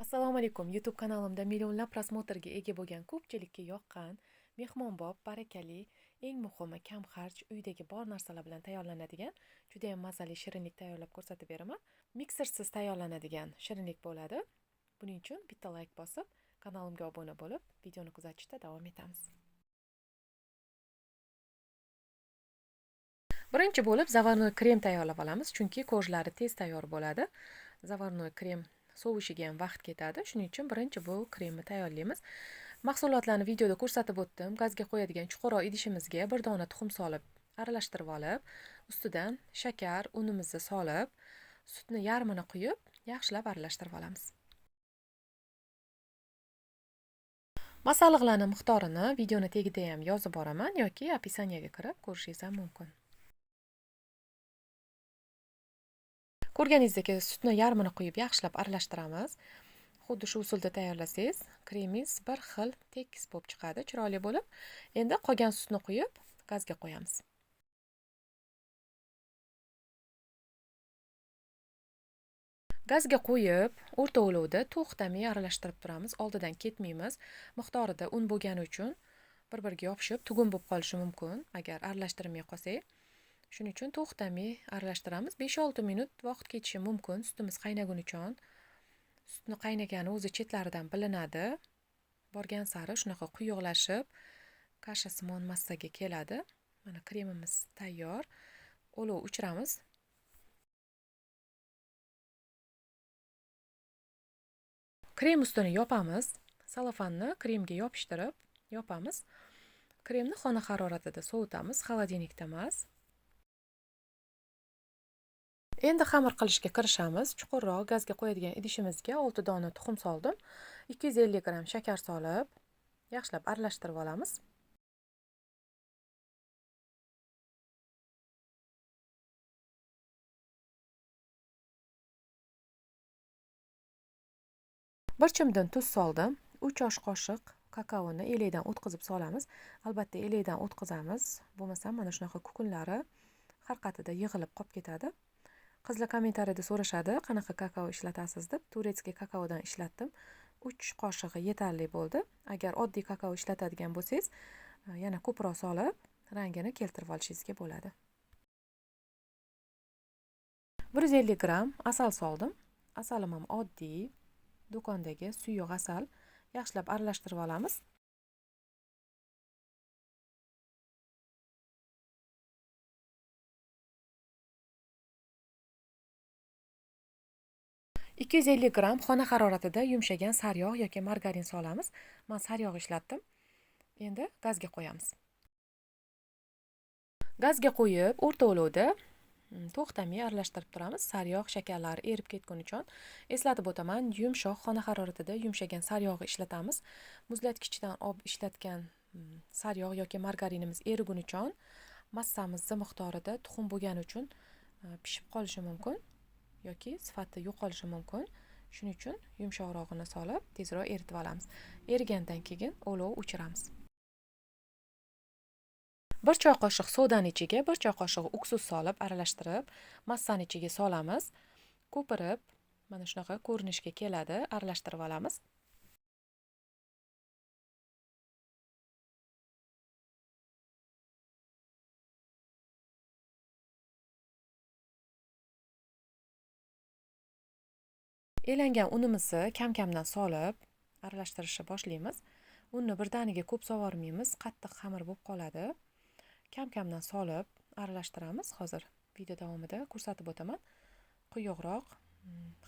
Assalomu alaykum. YouTube kanalimda millionlab prosmotrga ega bo'lgan, ko'pchilikka yoqqan, mehmonbob, barakali, eng muhimi kam xarj, uydagi bor narsalar bilan tayyorlanadigan juda ham mazali shirinlik tayyorlab ko'rsatib beraman. Miksersiz tayyorlanadigan shirinlik bo'ladi. Buning uchun bitta like bosib, kanalimga obuna bo'lib, videoni kuzatishda davom etamiz. Birinchi bo'lib zavarnoy krem tayyorlab olamiz, chunki ko'jlari tez tayyor bo'ladi. Zavarnoy krem sovishiga ham vaqt ketadi. Shuning uchun birinchi bu kremni tayyorlaymiz. Mahsulotlarni videoda ko'rsatib o'tdim. Gazga qo'yadigan chuqurroq idishimizga bir dona tuxum solib, aralashtirib olib, ustidan shakar, unimizni solib, sutni yarmini quyib, yaxshilab aralashtirib olamiz. Masalliqlarni miqdorini videoni tagida ham yozib boraman yoki описаниеga kirib ko'rishingiz ham mumkin. Ko'rganingizdek sutni yarmini quyib yaxshilab aralashtiramiz. Xuddi shu usulda tayyorlasangiz, kremingiz bir xil tekis bo'lib chiqadi, chiroyli bo'lib. Endi qolgan sutni quyib, gazga qo'yamiz. Gazga qo'yib, o'rta olovda to'xtamay aralashtirib turamiz. Oldidan ketmaymiz. Miqdorida un bo'lgani uchun bir-biriga yopishib, tugun bo'lib qolishi mumkin agar aralashtirmay qolsak. Shuning uchun to'xtamay aralashtiramiz. 5-6 minut vaqt ketishi mumkin sutimiz qaynagunicha. Sutni qaynagani o'zi chetlaridan bilinadi. Borgan sari shunaqa quyuqlashib, kashasimon massaga keladi. Mana kremimiz tayyor. Olov o'chiramiz. Krem ustini yopamiz. Salofanni kremga yopishtirib yopamiz. Kremni xona haroratida sovutamiz, xolodilnikda emas. Endi xamir qilishga kirishamiz. Chuqurroq gazga qo'yadigan idishimizga 6 dona tuxum soldim. 250 gram shakar solib, yaxshilab aralashtirib olamiz. Bir chimdim tuz soldim. 3 osh qoshiq kakaoni elakdan o'tkazib solamiz. Albatta elakdan o'tkazamiz. Bo'lmasa mana shunaqa kukunlari har qatida yig'ilib qolib ketadi. Qizlar kommentariyada so'rashadi, qanaqa kakao ishlatasiz deb. Turetskiy kakaodan ishlatdim. 3 qoshig'i yetarli bo'ldi. Agar oddiy kakao ishlatadigan bo'lsangiz, yana ko'proq solib, rangini keltirib olishingizga bo'ladi. 150 gram asal soldim. Asalim ham oddiy, do'kondagi suyuq asal. Yaxshilab aralashtirib olamiz. $250 gram xona haroratida yumshagan sariyog' yoki margarin solamiz. Men sariyog' ishlatdim. Endi gazga qo'yamiz. Gazga qo'yib, o'rta olovda to'xtamay aralashtirib turamiz. Sariyog', shakarlar erib ketgunicha. Eslatib o'taman, yumshoq xona haroratida yumshagan sariyog'ni ishlatamiz. Muzlatgichdan olib ishlatgan sariyog' yoki margarinimiz erigunicha massamizni miqdorida tuxum bo'lgani uchun pishib qolishi mumkin yoki sifati yo'qolishi mumkin. Shuning uchun yumshoqrog'ini solib, tezroq eritib olamiz. Erigandan keyin olov o'chiramiz. 1 choy qoshiq sodani ichiga 1 choy qoshiq uksus solib aralashtirib, massani ichiga solamiz. Ko'pirib, mana shunaqa ko'rinishga keladi, aralashtirib olamiz. Elangan unimizni kam-kamdan solib, aralashtirishni boshlaymiz. Unni birdaniga ko'p sovormaymiz, qattiq xamir bo'lib qoladi. Kam-kamdan solib aralashtiramiz. Hozir video davomida ko'rsatib o'taman. Quyuqroq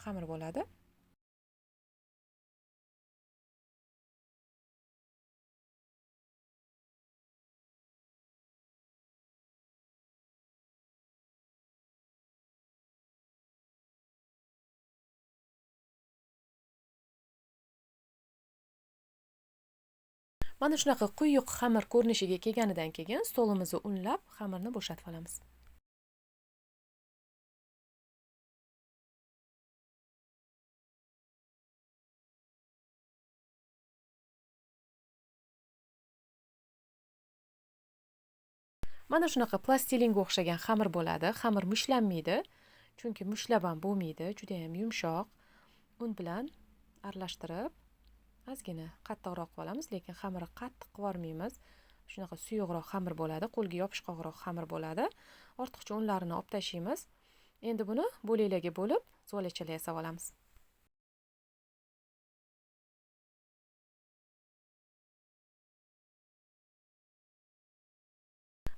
xamir bo'ladi. Mana shunaqa quyuq xamir ko'rinishiga kelganidan keyin stolimizni unlab, xamirni bo'shatib olamiz. Mana shunaqa plastilinga o'xshagan xamir bo'ladi. Xamir mushlanmaydi, chunki mushlab ham bo'lmaydi, juda ham yumshoq. Un bilan aralashtirib ozgina qattiqroq qilib olamiz, lekin xamiri qattiq qilib yubormaymiz. Shunaqa suyuqroq xamir bo'ladi, qo'lga yopishqoqroq xamir bo'ladi. Ortiqcha unlarini olib tashlaymiz. Endi buni bo'laklarga bo'lib, zo'lachalar yasab olamiz.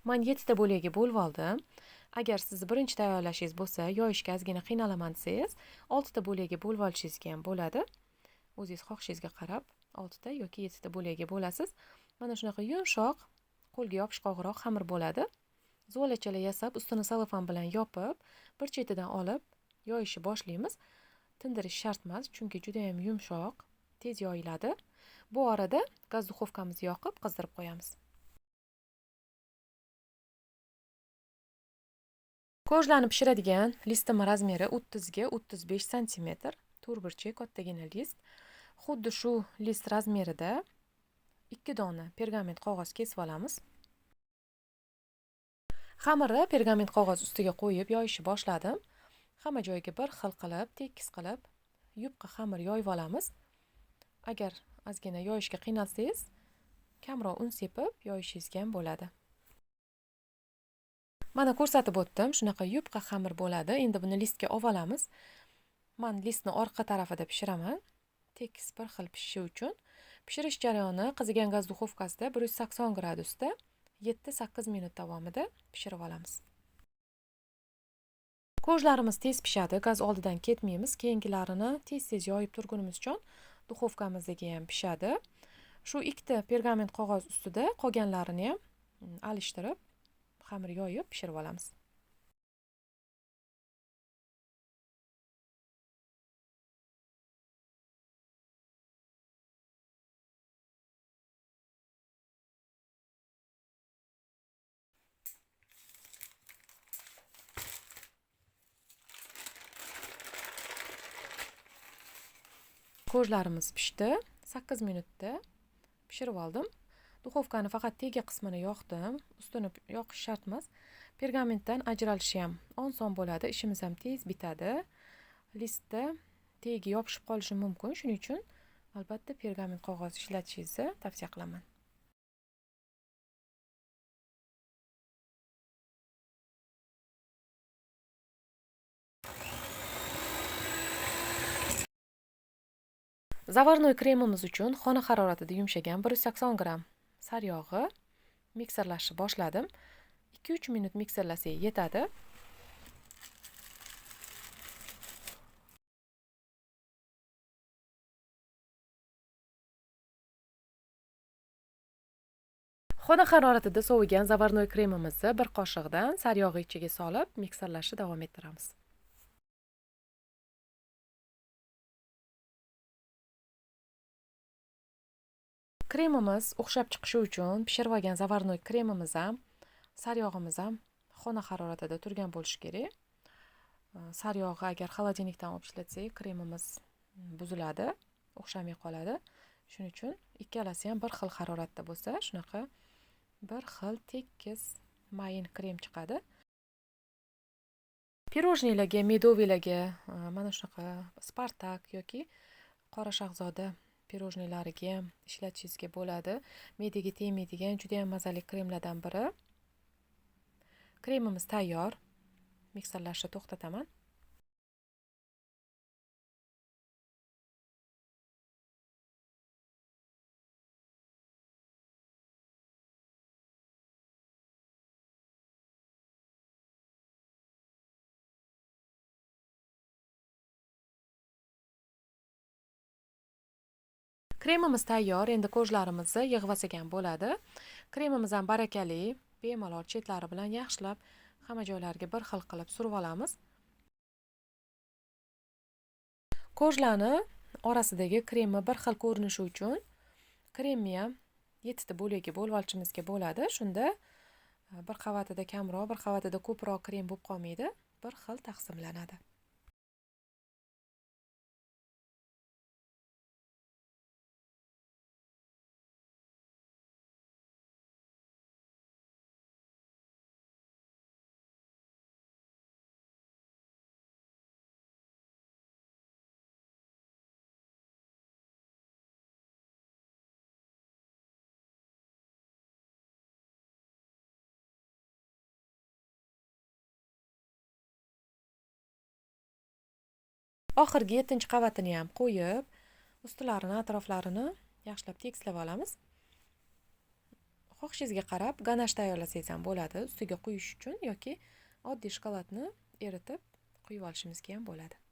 Men 7 ta bo'lakga bo'lib oldim. Agar siz birinchi tayyorlashingiz bo'lsa, yoyishga ozgina qiynalaman desangiz, 6 ta bo'lakga bo'lib olishingiz ham bo'ladi. O'zingiz xohishingizga qarab 6 ta yoki 7 ta bo'lakga bo'lasiz. Mana shunaqa yumshoq, qo'lga yopishqoqroq xamir bo'ladi. Zo'lachalar yasab, ustini selofan bilan yopib, bir chetidan olib yoyishni boshlaymiz. Tindirish shart emas, chunki juda ham yumshoq, tez yoyiladi. Bu orada gaz duxovkamizni yoqib, qizdirib qo'yamiz. Ko'jlarni pishiradigan listim razmeri 30 ga 35 sm. To'rtburchak kattagina list. Xuddi shu list razmerida 2 dona pergament qog'oz kesib olamiz. Xamirni pergament qog'oz ustiga qo'yib yoyishni boshladim. Hamma joyiga bir xil qilib, tekis qilib, yupqa xamir yoyib olamiz. Agar ozgina yoyishga qiynalsangiz, kamroq un sepib yoyishingiz ham bo'ladi. Mana ko'rsatib o'tdim, shunaqa yupqa xamir bo'ladi. Endi buni listga olib olamiz. Men listni orqa tarafida pishiraman, tekis bir xil pishishi uchun. Pishirish jarayoni qizigan gaz duxovkasida 180 gradusda 7-8 minut davomida pishirib olamiz. Ko'jlarimiz tez pishadi, gaz oldidan ketmaymiz. Keyingilarini tez-tez yoyib turgunimiz uchun duxovkamizdagi ham pishadi. Shu ikkita pergament qog'oz ustida qolganlarini ham alishtirib, xamir yoyib pishirib olamiz. Ko'jlarimiz pishdi. 8 minutda pishirib oldim. Duxovkani faqat tegi qismini yoqdim. Ustini yoqish shart emas. Pergamentdan ajralishi ham oson bo'ladi, ishimiz ham tez bitadi. Listda tegi yopishib qolishi mumkin, shuning uchun albatta pergament qog'oz ishlatishingizni tavsiya qilaman. Zavarnoy kremimiz uchun xona haroratida yumshagan 180 gram saryog'i mikserlashni boshladim. 2-3 minut mikserlasak yetadi. Xona haroratida sovigan zavarnoy kremimizni bir qoshiqdan saryog'i ichiga solib mikserlashni davom ettiramiz. Kremimiz o'xshab chiqishi uchun pishirib olgan zavarnoy kremimiz ham, saryog'imiz ham xona haroratida turgan bo'lishi kerak. Saryog'i agar xolodilnikdan olib ishlatsak, kremimiz buziladi, o'xshamay qoladi. Shuning uchun ikkalasi ham bir xil haroratda bo'lsa, shunaqa bir xil tekis mayin krem chiqadi. Pirojnilarga, medoviylarga, mana shunaqa Spartak yoki Qora shahzoda pirojnilariga ham ishlatishingizga bo'ladi. Me'daga tegmaydigan juda ham mazali kremlardan biri. Kremimiz tayyor. Mikserlashni to'xtataman. Kremimiz tayyor. Endi ko'jlarimizni yig'ib ham bo'ladi. Kremimiz ham barakali, bemalol chetlari bilan yaxshilab hamma joylariga bir xil qilib surib olamiz. Ko'jlarni orasidagi kremni bir xil ko'rinishi uchun kremni ham 7 ta bo'lakga bo'lib olishimizga bo'ladi. Shunda bir qavatida kamroq, bir qavatida ko'proq krem bo'lib qolmaydi, bir xil taqsimlanadi. Oxirgi 7-qavatini ham qo'yib, ustilarini, atroflarini yaxshilab tekslab olamiz. Xohishingizga qarab ganash tayyorlasangiz ham bo'ladi, ustiga quyish uchun yoki oddiy shokoladni eritib quyib olishimizga ham bo'ladi.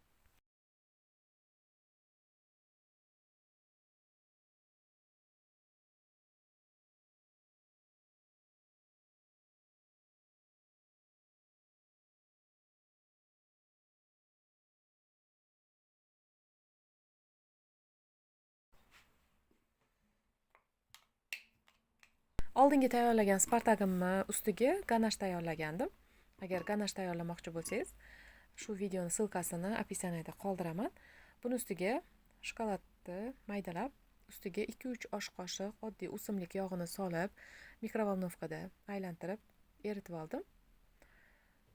Oldingi tayyorlagan Spartagimni ustiga ganash tayyorlagandim. Agar ganash tayyorlamoqchi bo'lsangiz, shu videoni silkasini описаниеda qoldiraman. Buni ustiga shokoladni maydalab, ustiga 2-3 osh qoshiq oddiy o'simlik yog'ini solib, mikrovolnovkada aylantirib eritib oldim.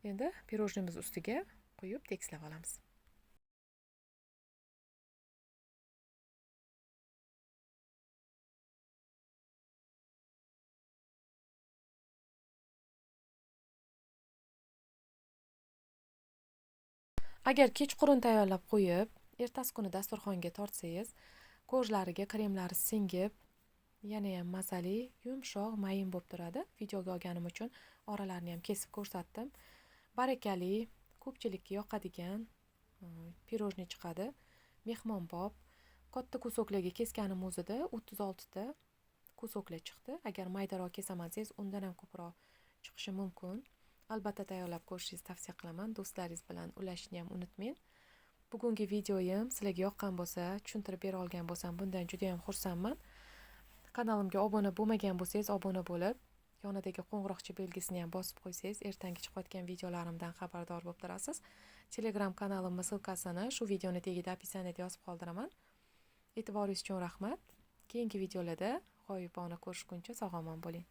Endi pirojnimiz ustiga quyib tekslab olamiz. Agar kechqurun tayyorlab qo'yib, ertasi kuni dasturxonga tortsangiz, ko'zlariga kremlari singib, yana ham mazali, yumshoq, mayin bo'lib turadi. Videoga olganim uchun oralarini ham kesib ko'rsatdim. Barakali, ko'pchilikka yoqadigan pirojni chiqadi. Mehmonbob. Katta kusoklarga kesganim o'zida 36 ta kusoklar chiqdi. Agar maydaroq kesaman desangiz, undan ham ko'proq chiqishi mumkin. Albatta tayyorlab ko'rishingizni tavsiya qilaman. Do'stlaringiz bilan ulashishni ham unutmang. Bugungi videoyim sizlarga yoqqan bo'lsa, tushuntirib bera olgan bo'lsam, bundan juda ham xursandman. Kanalimga obuna bo'lmagan bo'lsangiz, obuna bo'lib, yonidagi qo'ng'iroqcha belgisini ham bosib qo'ysangiz, ertangi chiqayotgan videolarimdan xabardor bo'lib turasiz. Telegram kanalimning silkasini shu videoni tagida описаниеda yozib qoldiraman. E'tiboringiz uchun rahmat. Keyingi videolarda g'oyibona ko'rishguncha sog' omon bo'ling.